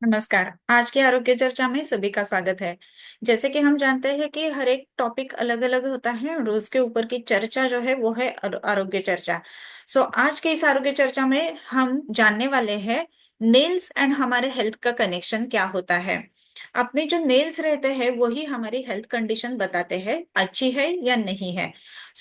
नमस्कार। आज की आरोग्य चर्चा में सभी का स्वागत है। जैसे कि हम जानते हैं कि हर एक टॉपिक अलग अलग होता है और उसके ऊपर की चर्चा जो है वो है आरोग्य चर्चा। आज के इस आरोग्य चर्चा में हम जानने वाले हैं नेल्स एंड हमारे हेल्थ का कनेक्शन क्या होता है। अपने जो नेल्स रहते हैं वही हमारी हेल्थ कंडीशन बताते हैं अच्छी है या नहीं है।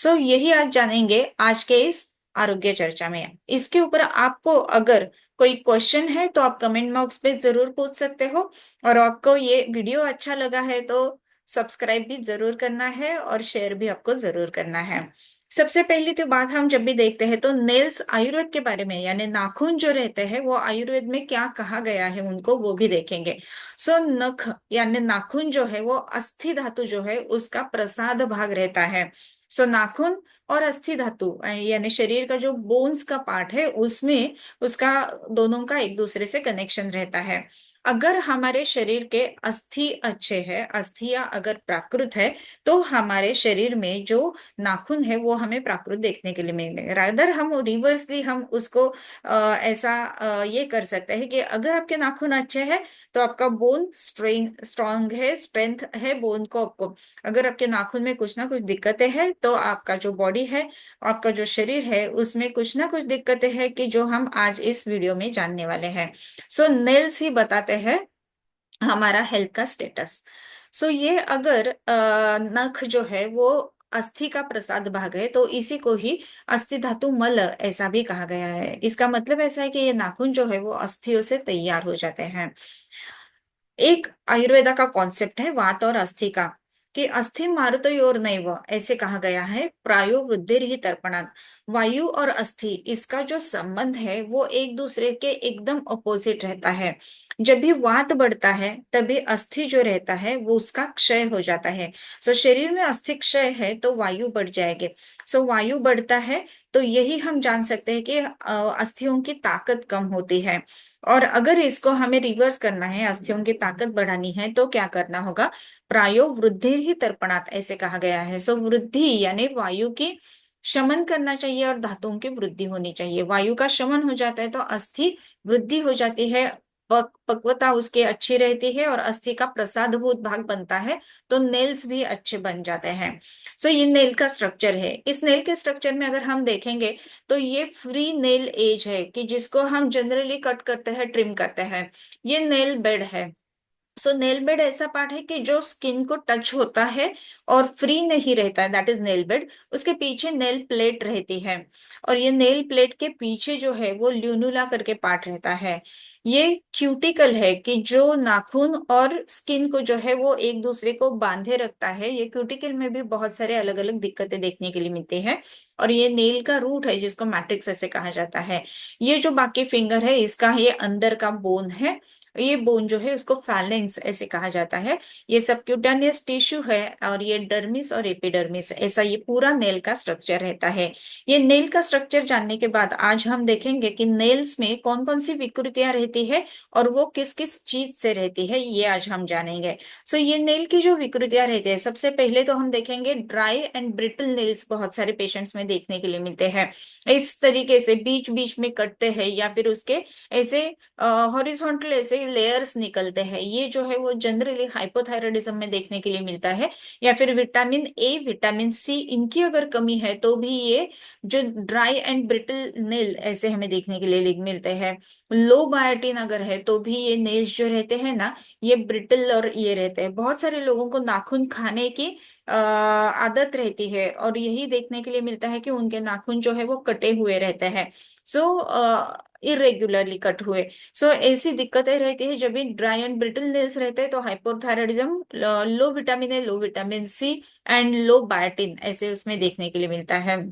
यही आज जानेंगे आज के इस आरोग्य चर्चा में। इसके ऊपर आपको अगर कोई क्वेश्चन है तो आप कमेंट बॉक्स पे जरूर पूछ सकते हो। और आपको ये वीडियो अच्छा लगा है तो सब्सक्राइब भी जरूर करना है और शेयर भी आपको जरूर करना है। सबसे पहली तो बात हम जब भी देखते हैं तो नेल्स आयुर्वेद के बारे में, यानी नाखून जो रहते हैं वो आयुर्वेद में क्या कहा गया है उनको वो भी देखेंगे। नख यानी नाखून जो है वो अस्थि धातु जो है उसका प्रसाद भाग रहता है। नाखून और अस्थि धातु यानी शरीर का जो बोन्स का पार्ट है उसमें उसका दोनों का एक दूसरे से कनेक्शन रहता है। अगर हमारे शरीर के अस्थि अच्छे हैं, अस्थियां अगर प्राकृत है, तो हमारे शरीर में जो नाखून है वो हमें प्राकृत देखने के लिए मिलेंगे। रादर हम रिवर्सली हम उसको ऐसा ये कर सकते हैं कि अगर आपके नाखून अच्छे हैं तो आपका बोन स्ट्रांग है, स्ट्रेंथ है बोन को। आपको अगर आपके नाखून में कुछ ना कुछ दिक्कतें हैं तो आपका जो बॉडी है, आपका जो शरीर है उसमें कुछ ना कुछ दिक्कतें हैं कि जो हम आज इस वीडियो में जानने वाले हैं। नेल्स ही बताते हैं हमारा हेल्थ का स्टेटस। ये अगर नख जो है वो अस्थि का प्रसाद भाग है तो इसी को ही अस्थि धातु मल ऐसा भी कहा गया है। इसका मतलब ऐसा है कि ये नाखून जो है वो अस्थियों से तैयार हो जाते हैं। एक आयुर्वेदा का कॉन्सेप्ट है वात और अस्थि का, कि अस्थि मारुतयोर नैव ऐसे कहा गया है, प्रायो वृद्धिर ही तर्पणात्। वायु और अस्थि इसका जो संबंध है वो एक दूसरे के एकदम अपोजिट रहता है। जब भी वात बढ़ता है तभी अस्थि जो रहता है वो उसका क्षय हो जाता है। शरीर में अस्थि क्षय है तो वायु बढ़ जाएगी। वायु बढ़ता है तो यही हम जान सकते हैं कि अस्थियों की ताकत कम होती है। और अगर इसको हमें रिवर्स करना है, अस्थियों की ताकत बढ़ानी है, तो क्या करना होगा? प्रायो वृद्धि ही तर्पणात् ऐसे कहा गया है। वृद्धि यानी वायु की शमन करना चाहिए और धातुओं की वृद्धि होनी चाहिए। वायु का शमन हो जाता है तो अस्थि वृद्धि हो जाती है, पक्वता उसकी अच्छी रहती है और अस्थि का प्रसादभूत भाग बनता है, तो नेल्स भी अच्छे बन जाते हैं। ये नेल का स्ट्रक्चर है। इस नेल के स्ट्रक्चर में अगर हम देखेंगे तो ये फ्री नेल एज है कि जिसको हम जनरली कट करते हैं, ट्रिम करते हैं। ये नेल बेड है। नेल बेड ऐसा पार्ट है कि जो स्किन को टच होता है और फ्री नहीं रहता है, दैट इज नेल बेड। उसके पीछे नेल प्लेट रहती है और ये नेल प्लेट के पीछे जो है वो ल्यूनुला करके पार्ट रहता है। ये क्यूटिकल है कि जो नाखून और स्किन को जो है वो एक दूसरे को बांधे रखता है। ये क्यूटिकल में भी बहुत सारे अलग अलग दिक्कतें देखने के लिए मिलती है। और ये नेल का रूट है जिसको मैट्रिक्स ऐसे कहा जाता है। ये जो बाकी फिंगर है इसका ये अंदर का बोन है। ये बोन जो है उसको फैलेंक्स ऐसे कहा जाता है। ये सबक्यूटेनियस टिश्यू है और ये डर्मिस और एपिडर्मिस ऐसा ये पूरा नेल का स्ट्रक्चर रहता है। ये नेल का स्ट्रक्चर जानने के बाद आज हम देखेंगे कि नेल्स में कौन कौन सी विकृतियां रहती है और वो किस किस चीज से रहती है, ये आज हम जानेंगे। ये नेल की जो विकृतियां रहती है, सबसे पहले तो हम देखेंगे ड्राई एंड ब्रिटल नेल्स बहुत सारे पेशेंट्स में देखने के लिए मिलते हैं। इस तरीके से बीच बीच में कटते हैं या फिर उसके ऐसे हॉरिजॉन्टल ऐसे लेयर्स निकलते हैं। ये जो है वो जनरली हाइपोथायराइडिज्म में देखने के लिए मिलता है। या फिर विटामिन ए, विटामिन सी इनकी अगर कमी है तो भी ये जो ड्राई एंड ब्रिटल नेल ऐसे हमें देखने के लिए मिलते हैं। लो बायोटीन अगर है तो भी ये नेल्स जो रहते हैं ना, ये ब्रिटल और ये रहते हैं। बहुत सारे लोगों को नाखून खाने की आदत रहती है और यही देखने के लिए मिलता है कि उनके नाखून जो है वो कटे हुए रहते हैं। सो इरेगुलरली कट हुए। ऐसी दिक्कतें रहती है जब भी ड्राई एंड ब्रिटल नेल्स रहते हैं तो hypothyroidism, low vitamin A, low vitamin C and low biotin ऐसे उसमें देखने के लिए मिलता है।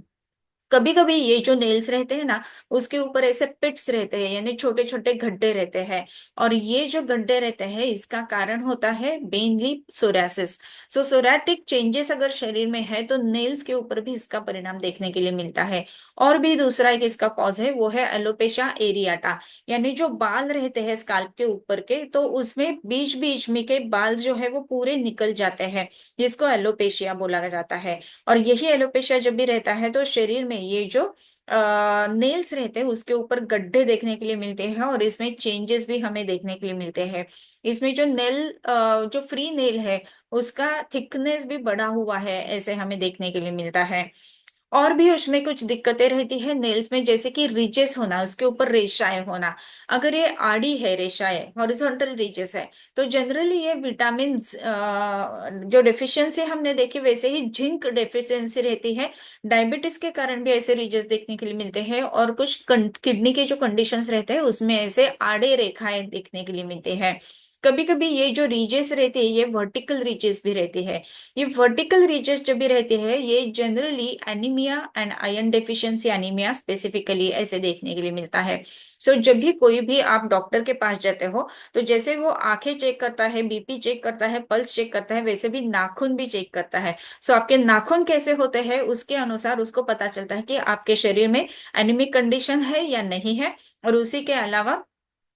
कभी कभी ये जो नेल्स रहते हैं ना उसके ऊपर ऐसे पिट्स रहते हैं, यानी छोटे छोटे गड्ढे रहते हैं। और ये जो गड्ढे रहते हैं इसका कारण होता है मेनली सोरासिस। सोराटिक चेंजेस अगर शरीर में है तो नेल्स के ऊपर भी इसका परिणाम देखने के लिए मिलता है। और भी दूसरा एक इसका कॉज है, वो है एलोपेशिया एरियाटा, यानी जो बाल रहते हैं स्काल्प के ऊपर के, तो उसमें बीच बीच में के बाल जो है वो पूरे निकल जाते हैं, जिसको एलोपेशिया बोला जाता है। और यही एलोपेशिया जब भी रहता है तो शरीर में ये जो नेल्स रहते हैं उसके ऊपर गड्ढे देखने के लिए मिलते हैं, और इसमें चेंजेस भी हमें देखने के लिए मिलते हैं। इसमें जो जो फ्री नेल है उसका थिकनेस भी बढ़ा हुआ है, ऐसे हमें देखने के लिए मिलता है। और भी उसमें कुछ दिक्कतें रहती है नेल्स में, जैसे कि रिजेस होना, उसके ऊपर रेशाएं होना। अगर ये आड़ी है, रेशाएं हॉरिजॉन्टल रिजेस है, तो जनरली ये विटामिन जो डेफिशिएंसी हमने देखी, वैसे ही जिंक डेफिशिएंसी रहती है। डायबिटीज के कारण भी ऐसे रिजेस देखने के लिए मिलते हैं, और कुछ किडनी के जो कंडीशंस रहते हैं उसमें ऐसे आड़े रेखाएं देखने के लिए मिलते हैं। कभी कभी ये जो रीजेस रहती है ये वर्टिकल रीजेस भी रहती है। ये वर्टिकल रीजेस जब भी रहते हैं ये generally anaemia and iron deficiency anaemia specifically ऐसे देखने के लिए मिलता है। सो जब भी कोई भी आप डॉक्टर के पास जाते हो, तो जैसे वो आंखें चेक करता है, बीपी चेक करता है, पल्स चेक करता है, वैसे भी नाखून भी चेक करता है। सो आपके नाखून कैसे होते हैं उसके अनुसार उसको पता चलता है कि आपके शरीर में एनीमिक कंडीशन है या नहीं है, और उसी के अलावा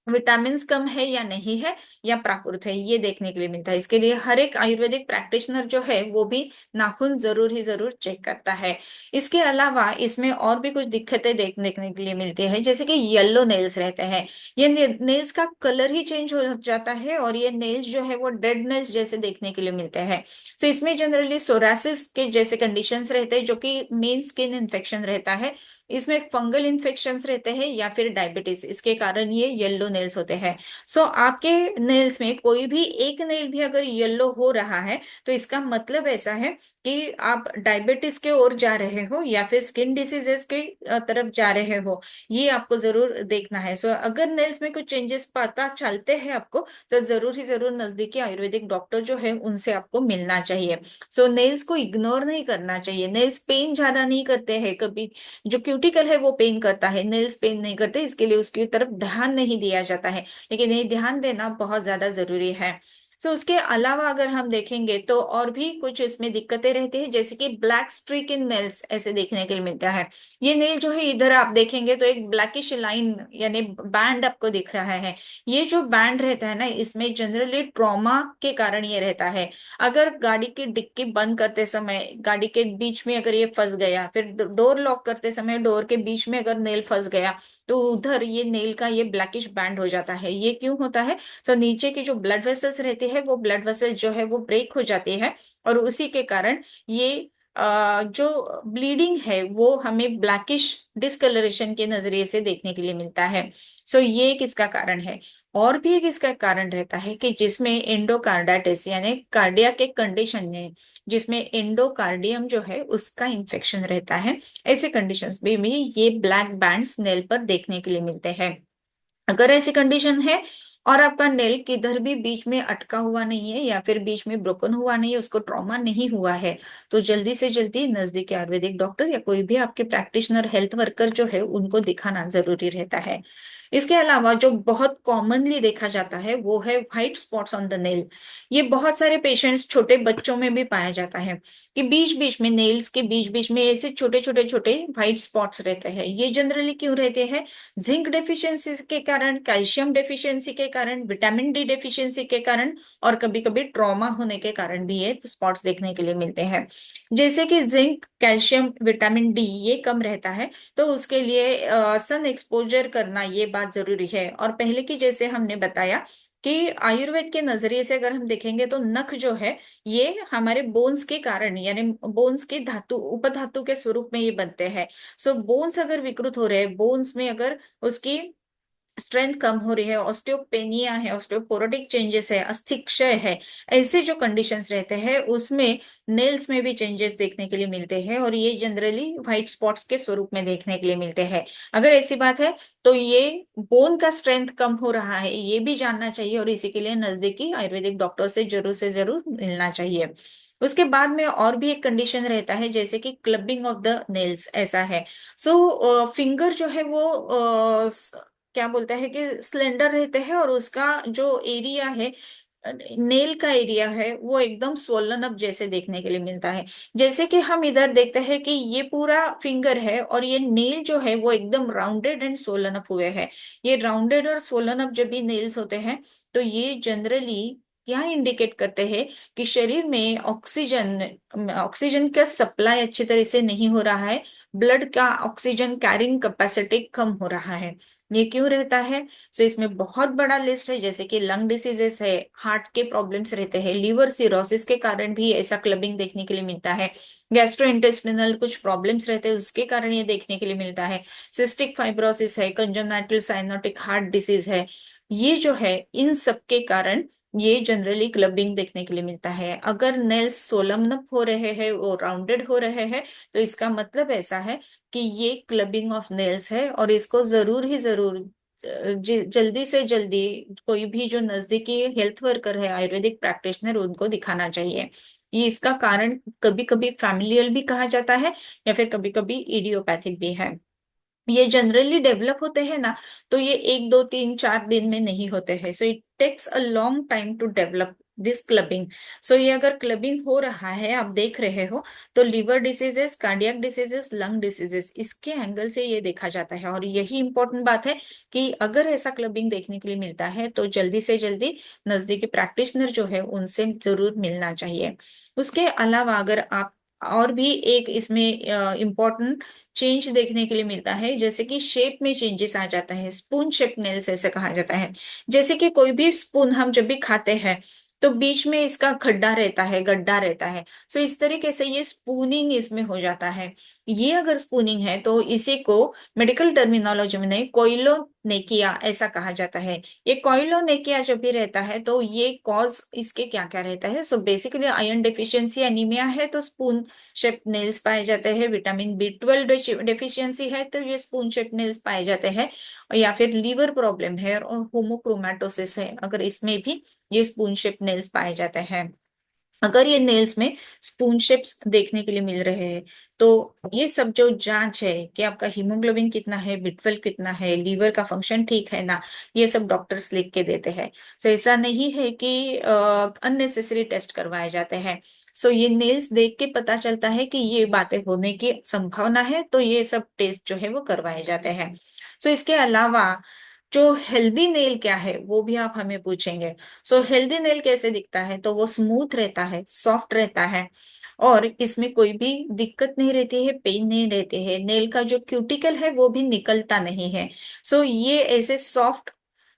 विटामिन कम है या नहीं है, या प्राकृत है, ये देखने के लिए मिलता है। इसके लिए हर एक आयुर्वेदिक प्रैक्टिशनर जो है वो भी नाखून जरूर ही जरूर चेक करता है। इसके अलावा इसमें और भी कुछ दिक्कतें देखने के लिए मिलती है, जैसे कि येलो नेल्स रहते हैं। ये नेल्स का कलर ही चेंज हो जाता है, और ये नेल्स जो है वो डेड नेल्स जैसे देखने के लिए मिलते हैं। सो इसमें जनरली सोरासिस के जैसे कंडीशंस रहते हैं, जो कि मेन स्किन इन्फेक्शन रहता है। इसमें फंगल इन्फेक्शंस रहते हैं, या फिर डायबिटीज, इसके कारण ये येलो नेल्स होते हैं। सो आपके नेल्स में कोई भी एक नेल भी अगर येलो हो रहा है, तो इसका मतलब ऐसा है कि आप डायबिटीज के ओर जा रहे हो, या फिर स्किन डिसीजेस के तरफ जा रहे हो। ये आपको जरूर देखना है। सो अगर नेल्स में कुछ चेंजेस पता चलते हैं आपको, तो जरूर ही जरूर नजदीकी आयुर्वेदिक डॉक्टर जो है उनसे आपको मिलना चाहिए। सो नेल्स को इग्नोर नहीं करना चाहिए। नेल्स पेन ज्यादा नहीं करते हैं कभी, जो क्यूटिकल है वो पेन करता है, नेल्स पेन नहीं करते, इसके लिए उसकी तरफ ध्यान नहीं दिया जाता है, लेकिन ये ध्यान देना बहुत ज्यादा जरूरी है। सो उसके अलावा अगर हम देखेंगे तो और भी कुछ इसमें दिक्कतें रहती है, जैसे कि ब्लैक स्ट्रीक इन नेल्स ऐसे देखने के लिए मिलता है। ये नेल जो है इधर आप देखेंगे तो एक ब्लैकिश लाइन यानी बैंड आपको दिख रहा है। ये जो बैंड रहता है ना, इसमें जनरली ट्रॉमा के कारण ये रहता है। अगर गाड़ी की डिक्की बंद करते समय गाड़ी के बीच में अगर ये फंस गया, फिर डोर लॉक करते समय डोर के बीच में अगर नेल फंस गया, तो उधर ये नेल का ये ब्लैकिश बैंड हो जाता है। ये क्यों होता है? तो नीचे की जो ब्लड वेसल्स रहती है वो ब्लड वेसल जो है वो ब्रेक हो जाती है, और उसी के कारण ये जो ब्लीडिंग है वो हमें ब्लैकिश डिस्कलरेशन के नजरिए से देखने के लिए मिलता है। सो ये किसका कारण है? और भी एक इसका कारण रहता है कि जिसमें एंडोकार्डाइटिस यानी कार्डियक के कंडीशन है, जिसमें एंडोकार्डियम जो है उसका इन्फेक्शन रहता है। ऐसे कंडीशंस में भी ये ब्लैक बैंड्स नेल पर देखने के लिए मिलते हैं। अगर ऐसी कंडीशन है और आपका नेल किधर भी बीच में अटका हुआ नहीं है, या फिर बीच में ब्रोकन हुआ नहीं है, उसको ट्रॉमा नहीं हुआ है, तो जल्दी से जल्दी नजदीकी आयुर्वेदिक डॉक्टर या कोई भी आपके प्रैक्टिशनर हेल्थ वर्कर जो है उनको दिखाना जरूरी रहता है। इसके अलावा जो बहुत कॉमनली देखा जाता है वो है white spots on the nail. ये बहुत सारे पेशेंट्स, छोटे बच्चों में भी पाया जाता है कि बीच बीच में नेल्स के बीच बीच में ऐसे छोटे छोटे छोटे व्हाइट स्पॉट्स रहते हैं। ये जनरली क्यों रहते हैं? जिंक डेफिशिएंसी के कारण, कैल्शियम डेफिशिएंसी के कारण, विटामिन डी डेफिशिएंसी के कारण, और कभी कभी ट्रॉमा होने के कारण भी ये स्पॉट्स देखने के लिए मिलते हैं। जैसे कि जिंक, कैल्शियम, विटामिन डी ये कम रहता है, तो उसके लिए सन एक्सपोजर करना ये बात जरूरी है। और पहले की जैसे हमने बताया कि आयुर्वेद के नजरिए से अगर हम देखेंगे तो नख जो है ये हमारे बोन्स के कारण, यानी बोन्स के धातु उपधातु के स्वरूप में ये बनते हैं। सो बोन्स अगर विकृत हो रहे हैं, बोन्स में अगर उसकी स्ट्रेंथ कम हो रही है, ऑस्टियोपेनिया है, ऑस्टियोपोरोटिक चेंजेस है, अस्थि क्षय है, ऐसे जो कंडीशंस रहते हैं उसमें नेल्स में भी चेंजेस देखने के लिए मिलते हैं, और ये जनरली व्हाइट स्पॉट्स के स्वरूप में देखने के लिए मिलते हैं। अगर ऐसी बात है तो ये बोन का स्ट्रेंथ कम हो रहा है, ये भी जानना चाहिए, और इसी के लिए नजदीकी आयुर्वेदिक डॉक्टर से जरूर मिलना चाहिए। उसके बाद में और भी एक कंडीशन रहता है, जैसे कि क्लबिंग ऑफ द नेल्स ऐसा है। सो फिंगर जो है वो क्या बोलता है कि स्लेंडर रहते हैं, और उसका जो एरिया है नेल का एरिया है वो एकदम स्वोलन अप जैसे देखने के लिए मिलता है। जैसे कि हम इधर देखते हैं कि ये पूरा फिंगर है और ये नेल जो है वो एकदम राउंडेड एंड स्वोलन अप हुए हैं। ये राउंडेड और स्वोलन अप जब भी नेल्स होते हैं तो ये जनरली क्या इंडिकेट करते हैं कि शरीर में ऑक्सीजन ऑक्सीजन का सप्लाई अच्छी तरह से नहीं हो रहा है। ब्लड का ऑक्सीजन कैरिंग कैपेसिटी कम हो रहा है। ये क्यों रहता है? सो इसमें बहुत बड़ा लिस्ट है, जैसे कि लंग डिसीजेस है, हार्ट के प्रॉब्लम्स रहते हैं, लिवर सिरोसिस के कारण भी ऐसा क्लबिंग देखने के लिए मिलता है, गैस्ट्रोइंटेस्टिनल कुछ प्रॉब्लम्स रहते हैं उसके कारण ये देखने के लिए मिलता है, सिस्टिक फाइब्रोसिस है, कंजेनाइटल साइनोटिक हार्ट डिसीज है। ये जो है इन सब के कारण ये जनरली क्लबिंग देखने के लिए मिलता है। अगर नेल्स सोलमनप हो रहे हैं, वो राउंडेड हो रहे हैं, तो इसका मतलब ऐसा है कि ये क्लबिंग ऑफ नेल्स है और इसको जरूर ही जरूर जल्दी से जल्दी कोई भी जो नजदीकी हेल्थ वर्कर है, आयुर्वेदिक प्रैक्टिशनर, उनको दिखाना चाहिए। ये इसका कारण कभी कभी फैमिलियल भी कहा जाता है या फिर कभी कभी इडियोपैथिक भी है। ये जनरली डेवलप होते हैं ना, तो ये 1 2 3 4 दिन में नहीं होते हैं। So it takes a long time to develop this clubbing. So ये अगर क्लबिंग हो रहा है, आप देख रहे हो, तो liver diseases, cardiac diseases, lung diseases, इसके एंगल से ये देखा जाता है। और यही इंपॉर्टेंट बात है कि अगर ऐसा क्लबिंग देखने के लिए मिलता है तो जल्दी से जल्दी नजदीकी प्रैक्टिशनर जो है उनसे जरूर मिलना चाहिए। उसके अलावा अगर आप और भी एक इसमें इम्पोर्टेंट चेंज देखने के लिए मिलता है, जैसे कि शेप में चेंजेस आ जाता है, स्पून शेप नेल्स ऐसे कहा जाता है। जैसे कि कोई भी स्पून हम जब भी खाते हैं तो बीच में इसका खड्डा रहता है, गड्ढा रहता है। सो इस तरीके से ये स्पूनिंग इसमें हो जाता है। ये अगर स्पूनिंग है तो इसी को मेडिकल टर्मिनोलॉजी में कोइलोनेकिया ऐसा कहा जाता है। ये कोइलोनेकिया जब भी रहता है तो ये कॉज इसके क्या क्या रहता है? So basically iron deficiency anaemia है तो स्पून शेप नेल्स पाए जाते हैं, विटामिन B12 डेफिशिएंसी है तो ये स्पून शेप नेल्स पाए जाते हैं, या फिर लीवर प्रॉब्लम है और होमोक्रोमेटोसिस है, अगर इसमें भी ये स्पून शेप नेल्स पाए जाते हैं। अगर ये नेल्स में स्पून शेप्स देखने के लिए मिल रहे हैं तो ये सब जो जांच है कि आपका हीमोग्लोबिन कितना है, B12 कितना है, लीवर का फंक्शन ठीक है ना, ये सब डॉक्टर्स लिख के देते हैं। सो ऐसा नहीं है कि अननेसेसरी टेस्ट करवाए जाते हैं। सो ये नेल्स देख के पता चलता है कि ये बातें होने की संभावना है, तो ये सब टेस्ट जो है वो करवाए जाते हैं। सो इसके अलावा जो हेल्दी नेल क्या है वो भी आप हमें पूछेंगे। सो हेल्दी नेल कैसे दिखता है? तो वो स्मूथ रहता है, सॉफ्ट रहता है और इसमें कोई भी दिक्कत नहीं रहती है, पेन नहीं रहते है, नेल का जो क्यूटिकल है वो भी निकलता नहीं है। सो ये ऐसे सॉफ्ट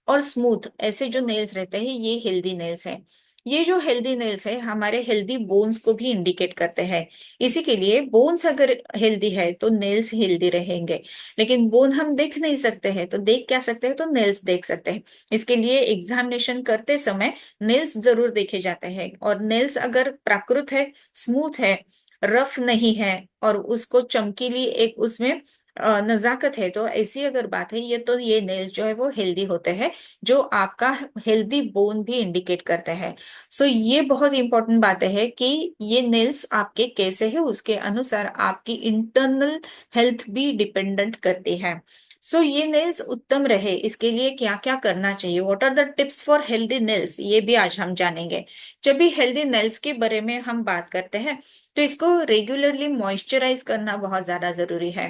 और स्मूथ ऐसे जो नेल्स रहते हैं ये हेल्दी नेल्स हैं। ये जो हेल्दी नेल्स है हमारे हेल्दी बोन्स को भी इंडिकेट करते हैं। इसी के लिए बोन्स अगर हेल्दी है तो नेल्स हेल्दी रहेंगे। लेकिन बोन हम देख नहीं सकते हैं, तो देख क्या सकते हैं? तो नेल्स देख सकते हैं। इसके लिए एग्जामिनेशन करते समय नेल्स जरूर देखे जाते हैं, और नेल्स अगर प्राकृत है, स्मूथ है, रफ नहीं है और उसको चमकीली एक उसमें नजाकत है, तो ऐसी अगर बात है ये, तो ये नेल्स जो है वो हेल्दी होते हैं, जो आपका हेल्दी बोन भी इंडिकेट करते हैं। सो ये बहुत इंपॉर्टेंट बात है कि ये नेल्स आपके कैसे है उसके अनुसार आपकी इंटरनल हेल्थ भी डिपेंडेंट करती है। सो ये नेल्स उत्तम रहे इसके लिए क्या क्या करना चाहिए, what are the tips for healthy nails, ये भी आज हम जानेंगे। जब भी हेल्दी नेल्स के बारे में हम बात करते हैं तो इसको रेगुलरली मॉइस्चराइज करना बहुत ज्यादा जरूरी है।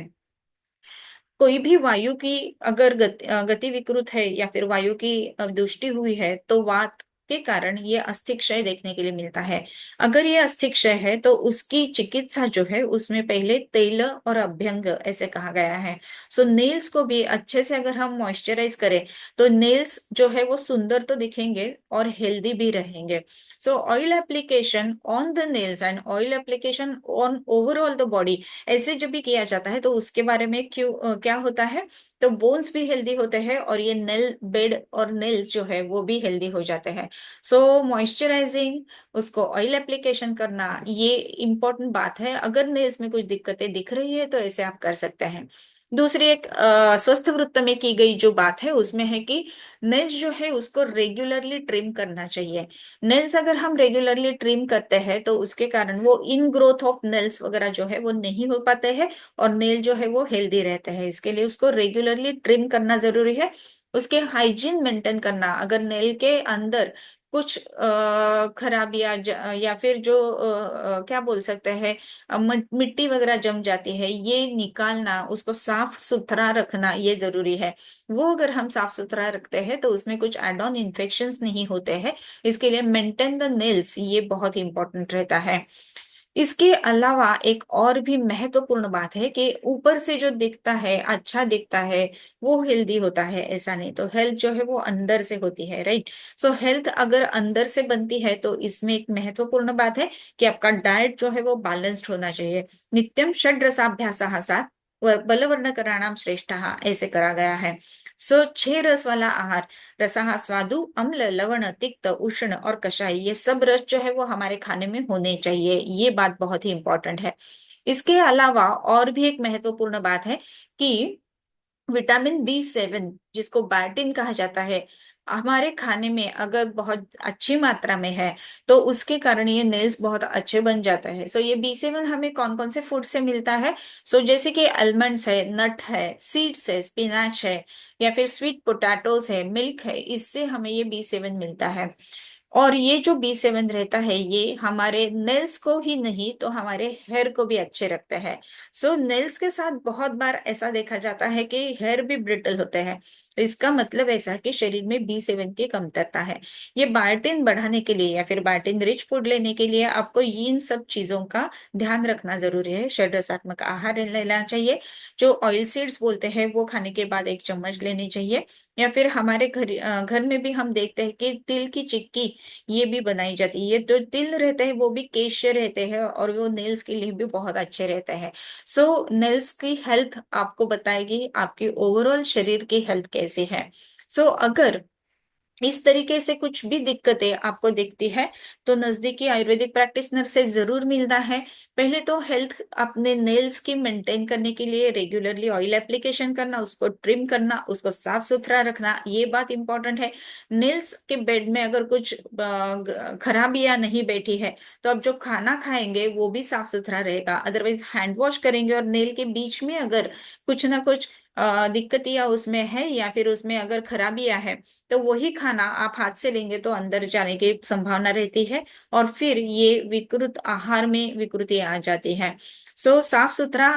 कोई भी वायु की अगर गति विकृत है या फिर वायु की दुष्टि हुई है तो वात के कारण ये अस्थि क्षय देखने के लिए मिलता है। अगर ये अस्थि क्षय है तो उसकी चिकित्सा जो है उसमें पहले तेल और अभ्यंग ऐसे कहा गया है। सो नेल्स को भी अच्छे से अगर हम मॉइस्चराइज करें तो नेल्स जो है वो सुंदर तो दिखेंगे और हेल्दी भी रहेंगे। सो oil application on the nails and oil application on overall the body ऐसे जब भी किया जाता है तो उसके बारे में क्यों क्या होता है, तो बोन्स भी हेल्दी होते हैं और ये नेल बेड और नेल्स जो है वो भी हेल्दी हो जाते हैं। सो मॉइस्चराइजिंग, उसको ऑयल एप्लीकेशन करना, ये इंपॉर्टेंट बात है। अगर नेल्स में कुछ दिक्कतें दिख रही है तो ऐसे आप कर सकते हैं। दूसरी एक स्वस्थ वृत्त में की गई जो बात है उसमें है कि नेल्स जो है उसको रेगुलरली ट्रिम करना चाहिए। नेल्स अगर हम रेगुलरली ट्रिम करते हैं तो उसके कारण वो इन ग्रोथ ऑफ नेल्स वगैरह जो है वो नहीं हो पाते हैं और नेल जो है वो हेल्दी रहते हैं। इसके लिए उसको रेगुलरली ट्रिम करना जरूरी है। उसके हाइजीन मेंटेन करना, अगर नेल के अंदर कुछ खराबियां या फिर जो क्या बोल सकते हैं, मिट्टी वगैरह जम जाती है, ये निकालना, उसको साफ सुथरा रखना ये जरूरी है। वो अगर हम साफ सुथरा रखते हैं तो उसमें कुछ एड ऑन इन्फेक्शंस नहीं होते हैं। इसके लिए मेंटेन द नेल्स, ये बहुत ही इंपॉर्टेंट रहता है। इसके अलावा एक और भी महत्वपूर्ण बात है कि ऊपर से जो दिखता है, अच्छा दिखता है, वो हेल्दी होता है ऐसा नहीं। तो हेल्थ जो है वो अंदर से होती है, राइट। सो हेल्थ अगर अंदर से बनती है तो इसमें एक महत्वपूर्ण बात है कि आपका डाइट जो है वो बैलेंस्ड होना चाहिए। नित्यम षड रसाभ्यासः बलवर्णकराणाम श्रेष्ठ, ऐसे करा गया है। सो 6 रस वाला आहार, रसहा स्वादु, अम्ल, लवण, तिक्त, उष्ण और कषाय, ये सब रस जो है वो हमारे खाने में होने चाहिए। ये बात बहुत ही इंपॉर्टेंट है। इसके अलावा और भी एक महत्वपूर्ण बात है कि विटामिन B7, जिसको बायोटिन कहा जाता है, हमारे खाने में अगर बहुत अच्छी मात्रा में है तो उसके कारण ये नेल्स बहुत अच्छे बन जाते हैं। सो ये B7 हमें कौन कौन से फूड से मिलता है? सो जैसे कि आलमंड्स है, नट है, सीड्स है, स्पिनाच है, या फिर स्वीट पोटैटोस है, मिल्क है, इससे हमें ये B7 मिलता है। और ये जो B7 रहता है ये हमारे नेल्स को ही नहीं तो हमारे हेयर को भी अच्छे रखते हैं। सो नेल्स के साथ बहुत बार ऐसा देखा जाता है कि हेयर भी ब्रिटल होते हैं। इसका मतलब ऐसा है कि शरीर में B7 की कमतरता है। ये बायोटिन बढ़ाने के लिए या फिर बायोटिन रिच फूड लेने के लिए आपको इन सब चीजों का ध्यान रखना जरूरी है। षड्रसात्मक आहार लेना चाहिए। जो ऑयल सीड्स बोलते हैं वो खाने के बाद 1 चम्मच लेनी चाहिए। या फिर हमारे घर में भी हम देखते हैं कि तिल की चिक्की ये भी बनाई जाती है। ये जो तिल रहते हैं वो भी केशियर रहते हैं और वो नेल्स के लिए भी बहुत अच्छे रहते हैं। सो नेल्स की हेल्थ आपको बताएगी आपकी ओवरऑल शरीर की हेल्थ कैसी है। सो अगर इस तरीके से कुछ भी दिक्कतें आपको दिखती है तो नजदीकी आयुर्वेदिक प्रैक्टिशनर से जरूर मिलना है। पहले तो हेल्थ अपने नेल्स की मेंटेन करने के लिए रेगुलरली ऑयल एप्लीकेशन करना, उसको ट्रिम करना, उसको साफ सुथरा रखना, ये बात इंपॉर्टेंट है। नेल्स के बेड में अगर कुछ खराबियां नहीं बैठी है तो आप जो खाना खाएंगे वो भी साफ सुथरा रहेगा। अदरवाइज हैंड वॉश करेंगे और नेल के बीच में अगर कुछ ना कुछ दिक्कतियां उसमें है या फिर उसमें अगर खराबियां है तो वही खाना आप हाथ से लेंगे तो अंदर जाने की संभावना रहती है और फिर ये विकृत आहार में विकृति आ जाती है। सो साफ सुथरा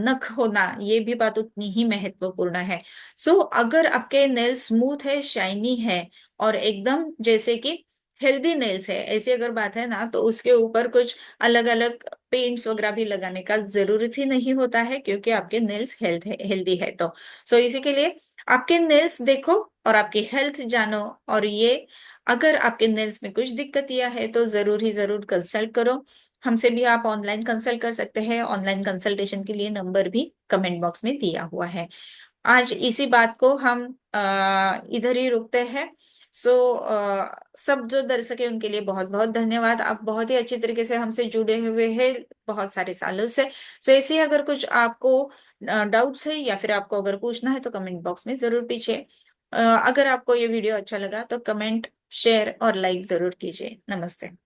नख होना ये भी बात उतनी ही महत्वपूर्ण है। सो अगर आपके नेल स्मूथ है, शाइनी है और एकदम जैसे कि हेल्दी नेल्स है, ऐसी अगर बात है ना, तो उसके ऊपर कुछ अलग अलग पेंट्स वगैरह भी लगाने का जरूरत ही नहीं होता है क्योंकि आपके नेल्स हेल्दी है तो। सो इसी के लिए आपके नेल्स देखो और आपकी हेल्थ जानो। और ये अगर आपके नेल्स में कुछ दिक्कतियां है तो जरूर ही जरूर कंसल्ट करो। हमसे भी आप ऑनलाइन कंसल्ट कर सकते हैं। ऑनलाइन कंसल्टेशन के लिए नंबर भी कमेंट बॉक्स में दिया हुआ है। आज इसी बात को हम इधर ही रुकते हैं। सो सब जो दर्शक है उनके लिए बहुत बहुत धन्यवाद। आप बहुत ही अच्छी तरीके से हमसे जुड़े हुए हैं बहुत सारे सालों से। सो ऐसे ही अगर कुछ आपको डाउट्स है या फिर आपको अगर पूछना है तो कमेंट बॉक्स में जरूर पूछिए। अगर आपको ये वीडियो अच्छा लगा तो कमेंट, शेयर और लाइक जरूर कीजिए। नमस्ते।